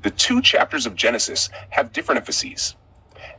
The two chapters of Genesis have different emphases,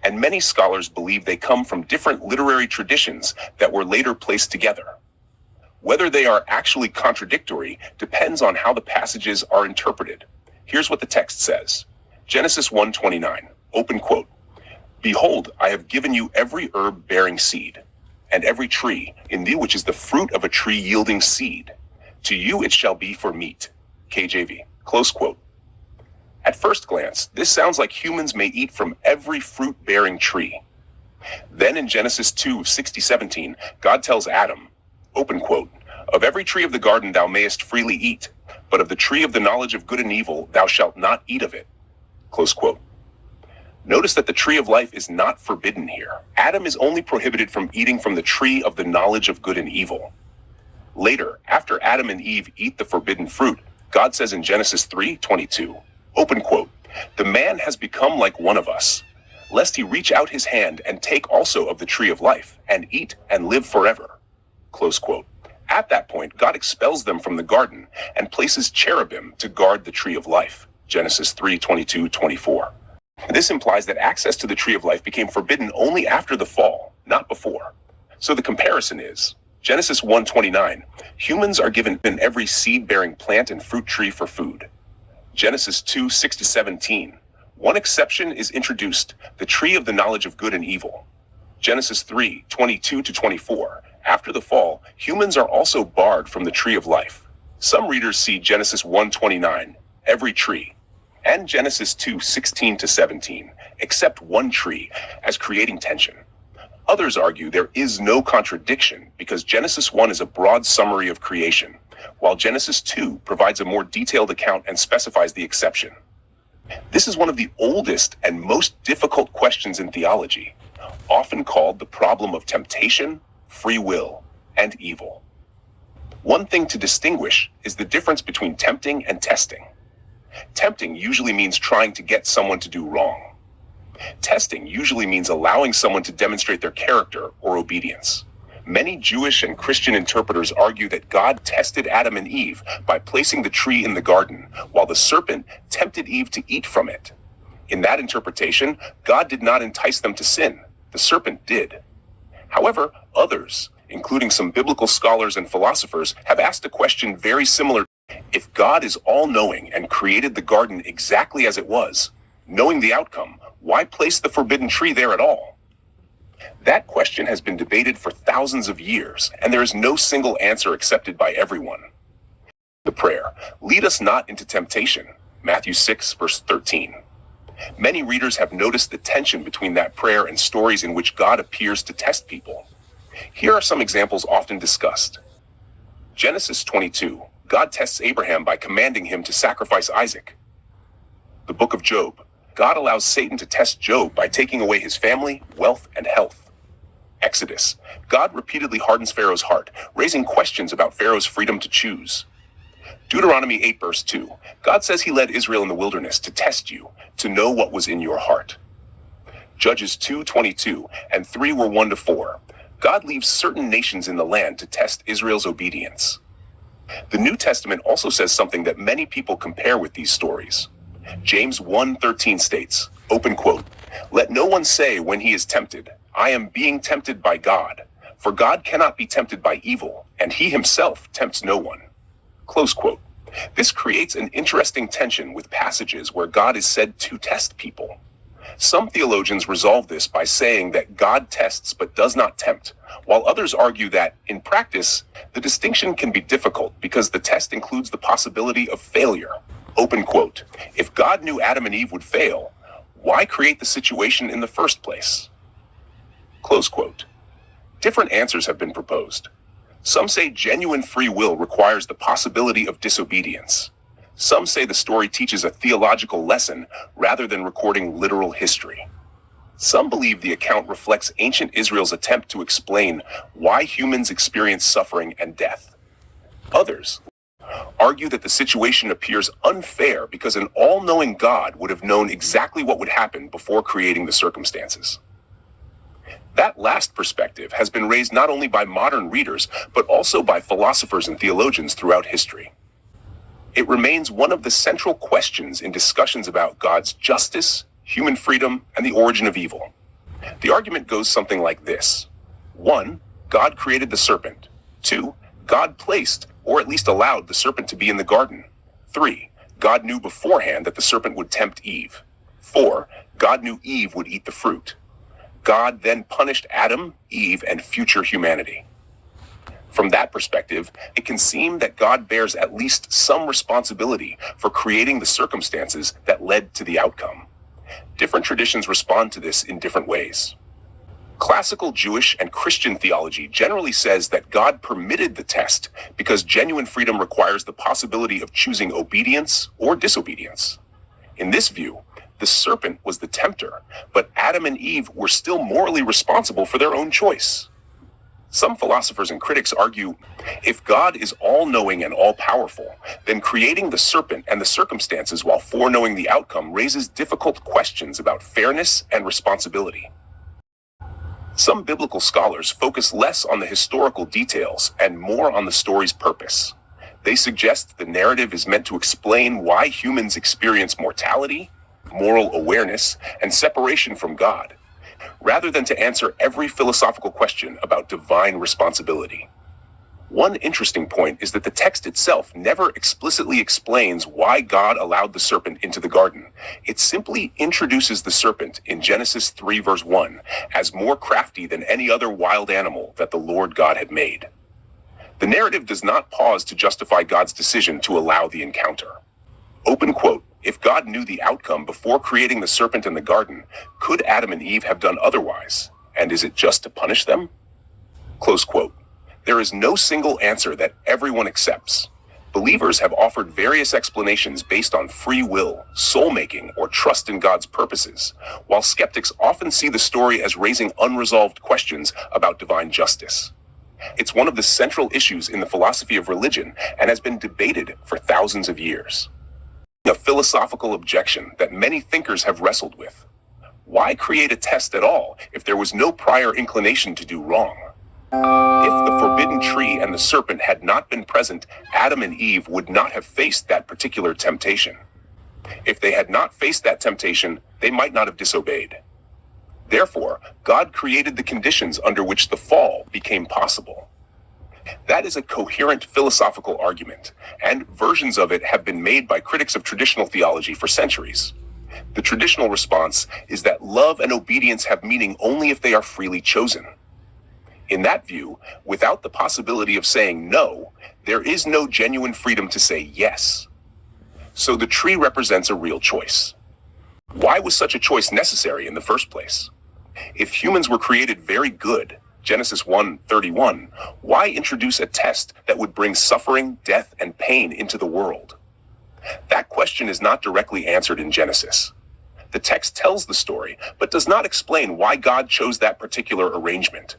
and many scholars believe they come from different literary traditions that were later placed together. Whether they are actually contradictory depends on how the passages are interpreted. Here's what the text says. Genesis 1:29, open quote, "Behold, I have given you every herb bearing seed, and every tree in thee which is the fruit of a tree yielding seed. To you it shall be for meat." KJV, close quote. At first glance, this sounds like humans may eat from every fruit-bearing tree. Then in Genesis 2:17, God tells Adam, open quote, "Of every tree of the garden thou mayest freely eat, but of the tree of the knowledge of good and evil thou shalt not eat of it." Close quote. Notice that the tree of life is not forbidden here. Adam is only prohibited from eating from the tree of the knowledge of good and evil. Later, after Adam and Eve eat the forbidden fruit, God says in Genesis 3:22, open quote, "The man has become like one of us, lest he reach out his hand and take also of the tree of life, and eat and live forever." Close quote. At that point, God expels them from the garden and places cherubim to guard the tree of life. Genesis 3:22-24. This implies that access to the tree of life became forbidden only after the fall, not before. So the comparison is, Genesis 1:29, humans are given every seed-bearing plant and fruit tree for food. Genesis 2:6-17, one exception is introduced, the tree of the knowledge of good and evil. Genesis 3:22-24, after the fall, humans are also barred from the tree of life. Some readers see Genesis 1:29, every tree, and Genesis 2:16-17, except one tree, as creating tension. Others argue there is no contradiction because Genesis 1 is a broad summary of creation, while Genesis 2 provides a more detailed account and specifies the exception. This is one of the oldest and most difficult questions in theology, often called the problem of temptation, free will, and evil. One thing to distinguish is the difference between tempting and testing. Tempting usually means trying to get someone to do wrong. Testing usually means allowing someone to demonstrate their character or obedience. Many Jewish and Christian interpreters argue that God tested Adam and Eve by placing the tree in the garden, while the serpent tempted Eve to eat from it. In that interpretation, God did not entice them to sin. The serpent did. However, others, including some biblical scholars and philosophers, have asked a question very similar. If God is all-knowing and created the garden exactly as it was, knowing the outcome, why place the forbidden tree there at all? That question has been debated for thousands of years, and there is no single answer accepted by everyone. The prayer, "Lead us not into temptation," Matthew 6:13. Many readers have noticed the tension between that prayer and stories in which God appears to test people. Here are some examples often discussed. Genesis 22, God tests Abraham by commanding him to sacrifice Isaac. The book of Job, God allows Satan to test Job by taking away his family, wealth, and health. Exodus, God repeatedly hardens Pharaoh's heart, raising questions about Pharaoh's freedom to choose. Deuteronomy 8:2, God says he led Israel in the wilderness to test you, to know what was in your heart. Judges 2:22 and 3:1-4, God leaves certain nations in the land to test Israel's obedience. The New Testament also says something that many people compare with these stories. James 1:13 states, open quote, "Let no one say when he is tempted, I am being tempted by God, for God cannot be tempted by evil, and he himself tempts no one." Close quote. This creates an interesting tension with passages where God is said to test people. Some theologians resolve this by saying that God tests but does not tempt, while others argue that, in practice, the distinction can be difficult because the test includes the possibility of failure. Open quote, "If God knew Adam and Eve would fail, why create the situation in the first place?" Close quote. Different answers have been proposed. Some say genuine free will requires the possibility of disobedience. Some say the story teaches a theological lesson rather than recording literal history. Some believe the account reflects ancient Israel's attempt to explain why humans experience suffering and death. Others argue that the situation appears unfair because an all-knowing God would have known exactly what would happen before creating the circumstances. That last perspective has been raised not only by modern readers, but also by philosophers and theologians throughout history. It remains one of the central questions in discussions about God's justice, human freedom, and the origin of evil. The argument goes something like this. 1. God created the serpent. 2. God placed, or at least allowed, the serpent to be in the garden. 3. God knew beforehand that the serpent would tempt Eve. 4. God knew Eve would eat the fruit. God then punished Adam, Eve, and future humanity. From that perspective, it can seem that God bears at least some responsibility for creating the circumstances that led to the outcome. Different traditions respond to this in different ways. Classical Jewish and Christian theology generally says that God permitted the test because genuine freedom requires the possibility of choosing obedience or disobedience. In this view, the serpent was the tempter, but Adam and Eve were still morally responsible for their own choice. Some philosophers and critics argue, if God is all-knowing and all-powerful, then creating the serpent and the circumstances while foreknowing the outcome raises difficult questions about fairness and responsibility. Some biblical scholars focus less on the historical details and more on the story's purpose. They suggest the narrative is meant to explain why humans experience mortality, moral awareness, and separation from God, rather than to answer every philosophical question about divine responsibility. One interesting point is that the text itself never explicitly explains why God allowed the serpent into the garden. It simply introduces the serpent in Genesis 3 verse 1 as more crafty than any other wild animal that the Lord God had made. The narrative does not pause to justify God's decision to allow the encounter. Open quote, if God knew the outcome before creating the serpent in the garden, could Adam and Eve have done otherwise? And is it just to punish them? Close quote. There is no single answer that everyone accepts. Believers have offered various explanations based on free will, soul-making, or trust in God's purposes, while skeptics often see the story as raising unresolved questions about divine justice. It's one of the central issues in the philosophy of religion and has been debated for thousands of years. A philosophical objection that many thinkers have wrestled with. Why create a test at all if there was no prior inclination to do wrong? If the forbidden tree and the serpent had not been present, Adam and Eve would not have faced that particular temptation. If they had not faced that temptation, they might not have disobeyed. Therefore, God created the conditions under which the fall became possible. That is a coherent philosophical argument, and versions of it have been made by critics of traditional theology for centuries. The traditional response is that love and obedience have meaning only if they are freely chosen. In that view, without the possibility of saying no, there is no genuine freedom to say yes. So the tree represents a real choice. Why was such a choice necessary in the first place? If humans were created very good, Genesis 1:31, why introduce a test that would bring suffering, death, and pain into the world? That question is not directly answered in Genesis. The text tells the story, but does not explain why God chose that particular arrangement.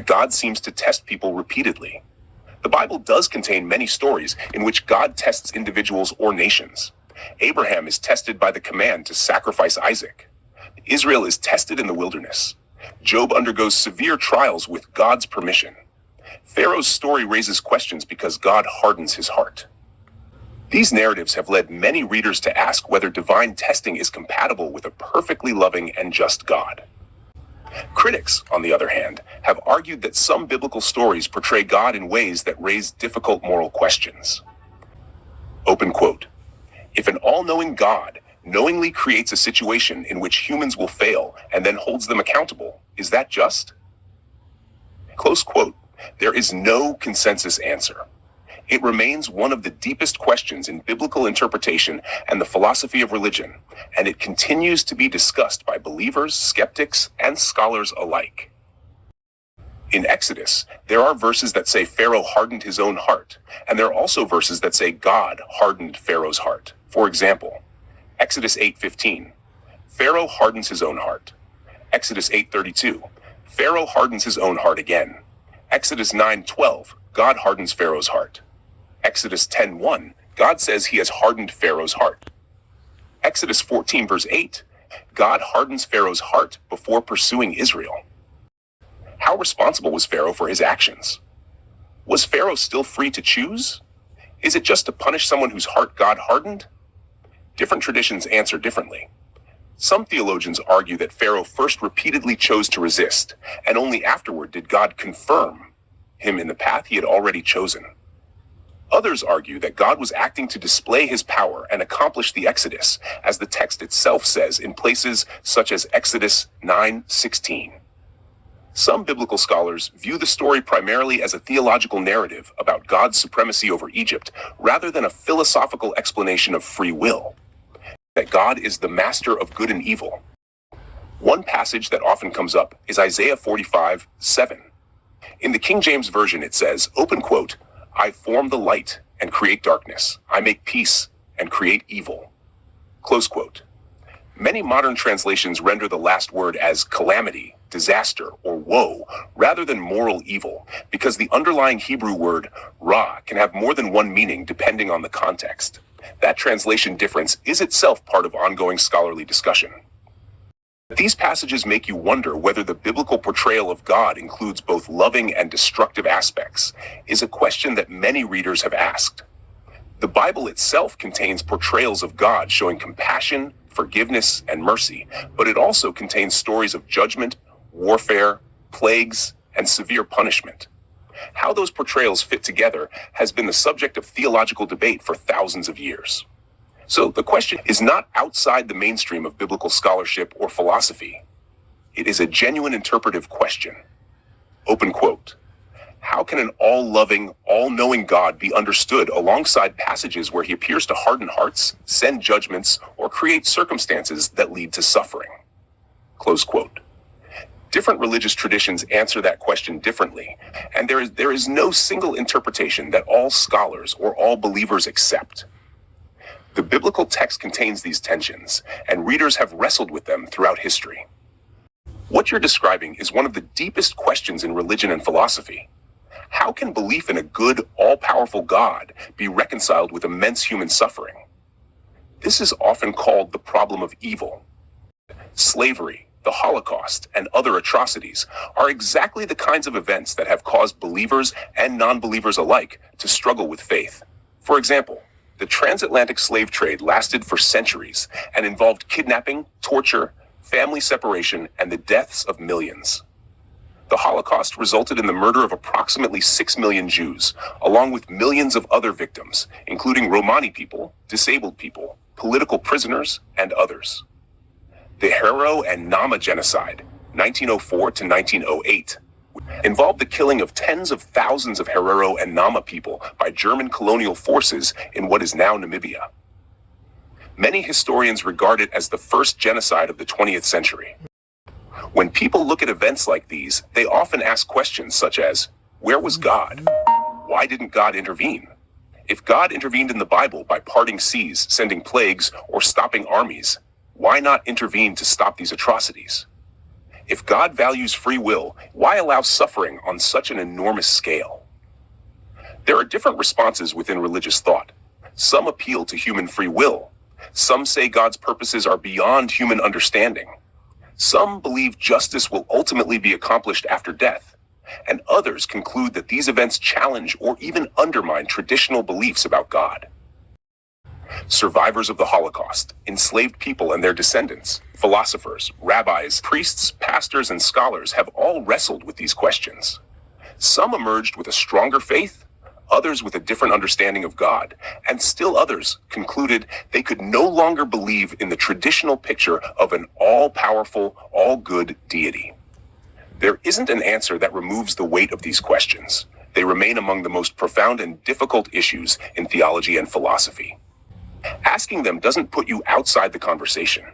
God seems to test people repeatedly. The Bible does contain many stories in which God tests individuals or nations. Abraham is tested by the command to sacrifice Isaac. Israel is tested in the wilderness. Job undergoes severe trials with God's permission. Pharaoh's story raises questions because God hardens his heart. These narratives have led many readers to ask whether divine testing is compatible with a perfectly loving and just God. Critics, on the other hand, have argued that some biblical stories portray God in ways that raise difficult moral questions. Open quote. If an all-knowing God knowingly creates a situation in which humans will fail and then holds them accountable, is that just? Close quote. There is no consensus answer. It remains one of the deepest questions in biblical interpretation and the philosophy of religion, and it continues to be discussed by believers, skeptics, and scholars alike. In Exodus, there are verses that say Pharaoh hardened his own heart, and there are also verses that say God hardened Pharaoh's heart. For example, Exodus 8:15, Pharaoh hardens his own heart. Exodus 8:32, Pharaoh hardens his own heart again. Exodus 9:12, God hardens Pharaoh's heart. Exodus 10:1, God says he has hardened Pharaoh's heart. Exodus 14 verse 8, God hardens Pharaoh's heart before pursuing Israel. How responsible was Pharaoh for his actions? Was Pharaoh still free to choose? Is it just to punish someone whose heart God hardened? Different traditions answer differently. Some theologians argue that Pharaoh first repeatedly chose to resist, and only afterward did God confirm him in the path he had already chosen. Others argue that God was acting to display his power and accomplish the Exodus, as the text itself says in places such as Exodus 9:16. Some biblical scholars view the story primarily as a theological narrative about God's supremacy over Egypt, rather than a philosophical explanation of free will, that God is the master of good and evil. One passage that often comes up is Isaiah 45:7. In the King James Version it says, open quote, "I form the light and create darkness. I make peace and create evil." Close quote. Many modern translations render the last word as calamity, disaster, or woe, rather than moral evil, because the underlying Hebrew word ra can have more than one meaning depending on the context. That translation difference is itself part of ongoing scholarly discussion. These passages make you wonder whether the biblical portrayal of God includes both loving and destructive aspects, is a question that many readers have asked. The Bible itself contains portrayals of God showing compassion, forgiveness, and mercy, but it also contains stories of judgment, warfare, plagues, and severe punishment. How those portrayals fit together has been the subject of theological debate for thousands of years. So the question is not outside the mainstream of biblical scholarship or philosophy. It is a genuine interpretive question. Open quote. How can an all-loving, all-knowing God be understood alongside passages where he appears to harden hearts, send judgments, or create circumstances that lead to suffering? Close quote. Different religious traditions answer that question differently, and there is no single interpretation that all scholars or all believers accept. The biblical text contains these tensions, and readers have wrestled with them throughout history. What you're describing is one of the deepest questions in religion and philosophy. How can belief in a good, all-powerful God be reconciled with immense human suffering? This is often called the problem of evil. Slavery, the Holocaust, and other atrocities are exactly the kinds of events that have caused believers and non-believers alike to struggle with faith. For example, the transatlantic slave trade lasted for centuries and involved kidnapping, torture, family separation, and the deaths of millions. The Holocaust resulted in the murder of approximately 6 million Jews, along with millions of other victims, including Romani people, disabled people, political prisoners, and others. The Herero and Nama genocide, 1904 to 1908, involved the killing of tens of thousands of Herero and Nama people by German colonial forces in what is now Namibia. Many historians regard it as the first genocide of the 20th century. When people look at events like these, they often ask questions such as, where was God? Why didn't God intervene? If God intervened in the Bible by parting seas, sending plagues, or stopping armies, why not intervene to stop these atrocities? If God values free will, why allow suffering on such an enormous scale? There are different responses within religious thought. Some appeal to human free will. Some say God's purposes are beyond human understanding. Some believe justice will ultimately be accomplished after death. And others conclude that these events challenge or even undermine traditional beliefs about God. Survivors of the Holocaust, enslaved people and their descendants, philosophers, rabbis, priests, pastors, and scholars have all wrestled with these questions. Some emerged with a stronger faith, others with a different understanding of God, and still others concluded they could no longer believe in the traditional picture of an all-powerful, all-good deity. There isn't an answer that removes the weight of these questions. They remain among the most profound and difficult issues in theology and philosophy. Asking them doesn't put you outside the conversation.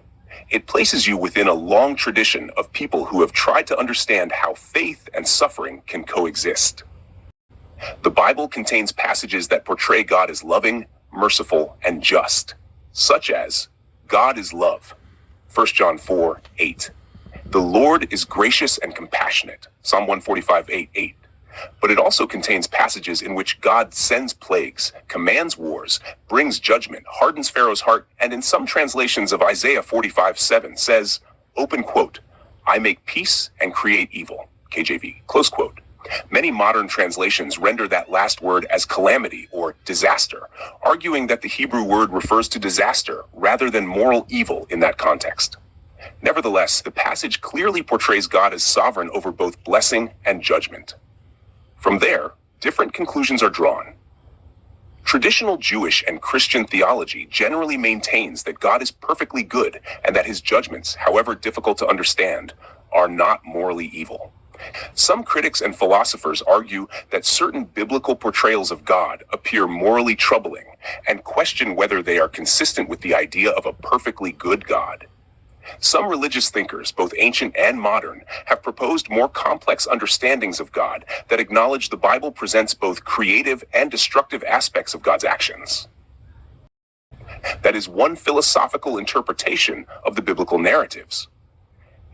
It places you within a long tradition of people who have tried to understand how faith and suffering can coexist. The Bible contains passages that portray God as loving, merciful, and just, such as, God is love, 1 John 4:8. The Lord is gracious and compassionate, Psalm 145:8. But it also contains passages in which God sends plagues, commands wars, brings judgment, hardens Pharaoh's heart, and in some translations of Isaiah 45:7 says, open quote, I make peace and create evil, KJV, close quote. Many modern translations render that last word as calamity or disaster, arguing that the Hebrew word refers to disaster rather than moral evil in that context. Nevertheless, the passage clearly portrays God as sovereign over both blessing and judgment. From there, different conclusions are drawn. Traditional Jewish and Christian theology generally maintains that God is perfectly good and that his judgments, however difficult to understand, are not morally evil. Some critics and philosophers argue that certain biblical portrayals of God appear morally troubling and question whether they are consistent with the idea of a perfectly good God. Some religious thinkers, both ancient and modern, have proposed more complex understandings of God that acknowledge the Bible presents both creative and destructive aspects of God's actions. That is one philosophical interpretation of the biblical narratives.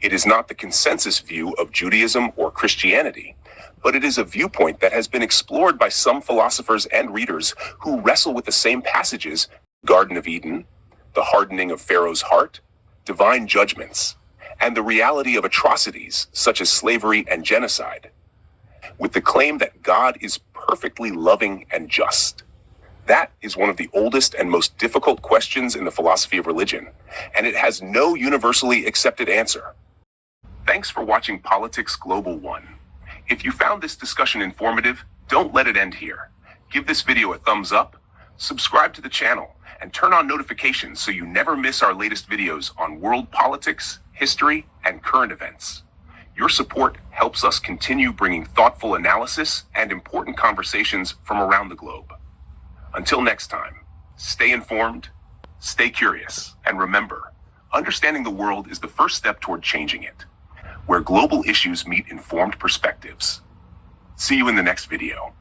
It is not the consensus view of Judaism or Christianity, but it is a viewpoint that has been explored by some philosophers and readers who wrestle with the same passages: Garden of Eden, the hardening of Pharaoh's heart, divine judgments, and the reality of atrocities such as slavery and genocide, with the claim that God is perfectly loving and just. That is one of the oldest and most difficult questions in the philosophy of religion, and it has no universally accepted answer. Thanks for watching Politics Global One. If you found this discussion informative, don't let it end here. Give this video a thumbs up, subscribe to the channel, and turn on notifications so you never miss our latest videos on world politics, history, and current events. Your support helps us continue bringing thoughtful analysis and important conversations from around the globe. Until next time, stay informed, stay curious, and remember, understanding the world is the first step toward changing it, where global issues meet informed perspectives. See you in the next video.